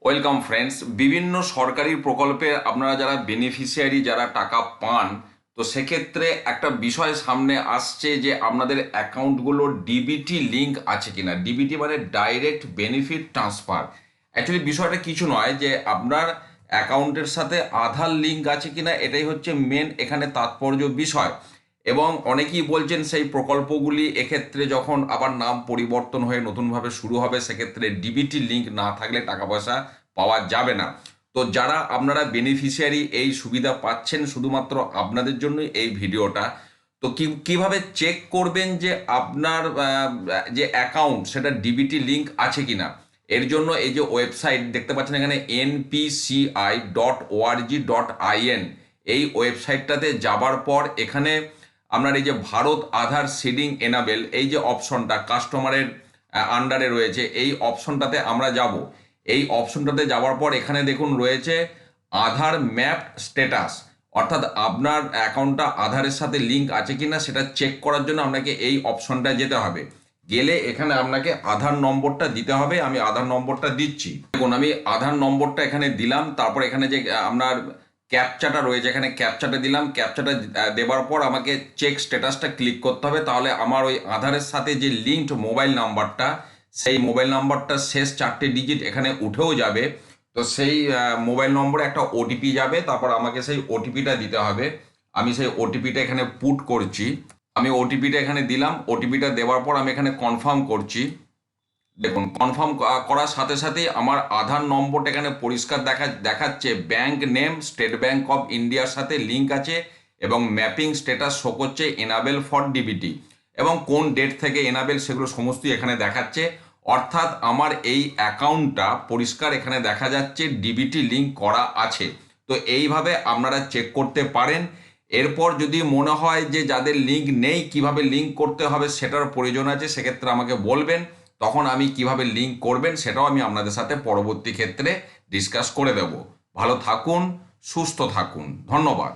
Welcome friends. বিভিন্ন সরকারি প্রকল্পে আপনারা যারা বেনিফিশিয়ারি যারা টাকা পান, তো সেক্ষেত্রে একটা বিষয় সামনে আসছে যে আপনাদের অ্যাকাউন্টগুলো ডিবিটি লিঙ্ক আছে কিনা। ডিবিটি মানে ডাইরেক্ট বেনিফিট ট্রান্সফার। অ্যাকচুয়ালি বিষয়টা কিছু নয়, যে আপনার অ্যাকাউন্টের সাথে আধার লিঙ্ক আছে কিনা, এটাই হচ্ছে মেন এখানে তাৎপর্য বিষয়। এবং অনেকেই বলছেন সেই প্রকল্পগুলি এক্ষেত্রে যখন আবার নাম পরিবর্তন হয়ে নতুনভাবে শুরু হবে, সেক্ষেত্রে ডিবিটি লিঙ্ক না থাকলে টাকা পয়সা পাওয়া যাবে না। তো যারা আপনারা বেনিফিশিয়ারি এই সুবিধা পাচ্ছেন, শুধুমাত্র আপনাদের জন্যই এই ভিডিওটা। তো কিভাবে চেক করবেন যে আপনার যে অ্যাকাউন্ট সেটা ডিবিটি লিঙ্ক আছে কিনা। এর জন্য এই যে ওয়েবসাইট দেখতে পাচ্ছেন এখানে npci.org.in, এই ওয়েবসাইটটাতে যাবার পর এখানে আপনার এই যে ভারত আধার সিডিং এনাবেল, এই যে অপশনটা কাস্টমারের আন্ডারে রয়েছে, এই অপশনটাতে আমরা যাব। এই অপশনটাতে যাওয়ার পর এখানে দেখুন রয়েছে আধার ম্যাপ স্ট্যাটাস, অর্থাৎ আপনার অ্যাকাউন্টটা আধারের সাথে লিঙ্ক আছে কিনা সেটা চেক করার জন্য আপনাকে এই অপশনটা যেতে হবে। গেলে এখানে আপনাকে আধার নম্বরটা দিতে হবে। আমি আধার নম্বরটা দিচ্ছি। দেখুন আমি আধার নম্বরটা এখানে দিলাম। তারপর এখানে যে আপনার ক্যাপচাটা রয়েছে, এখানে ক্যাপচাটা দিলাম। ক্যাপচাটা দেওয়ার পর আমাকে চেক স্ট্যাটাসটা ক্লিক করতে হবে। তাহলে আমার ওই আধারের সাথে যে লিঙ্কড মোবাইল নাম্বারটা, সেই মোবাইল নাম্বারটা শেষ 4টে ডিজিট এখানে উঠেও যাবে। তো সেই মোবাইল নম্বরে একটা ওটিপি যাবে, তারপর আমাকে সেই ওটিপিটা দিতে হবে। আমি সেই ওটিপিটা এখানে পুট করছি। আমি ওটিপিটা এখানে দিলাম। ওটিপিটা দেওয়ার পর আমি এখানে কনফার্ম করছি। দেখুন কনফার্ম করার সাথে সাথেই আমার আধার নম্বরটা এখানে পরিষ্কার দেখাচ্ছে bank name state bank of ইন্ডিয়ার সাথে লিঙ্ক আছে, এবং ম্যাপিং স্ট্যাটাস শো করছে এনাবেল ফর ডিবিটি, এবং কোন ডেট থেকে এনাবেল সেগুলো সমস্তই এখানে দেখাচ্ছে। অর্থাৎ আমার এই অ্যাকাউন্টটা পরিষ্কার এখানে দেখা যাচ্ছে ডিবিটি লিঙ্ক করা আছে। তো এইভাবে আপনারা চেক করতে পারেন। এরপর যদি মনে হয় যে যাদের লিঙ্ক নেই, কিভাবে লিঙ্ক করতে হবে সেটার প্রয়োজন আছে, সেক্ষেত্রে আমাকে বলবেন। তখন আমি কিভাবে লিঙ্ক করবেন সেটাও আমি আপনাদের সাথে পরবর্তী ক্ষেত্রে ডিসকাস করে দেব। ভালো থাকুন, সুস্থ থাকুন, ধন্যবাদ।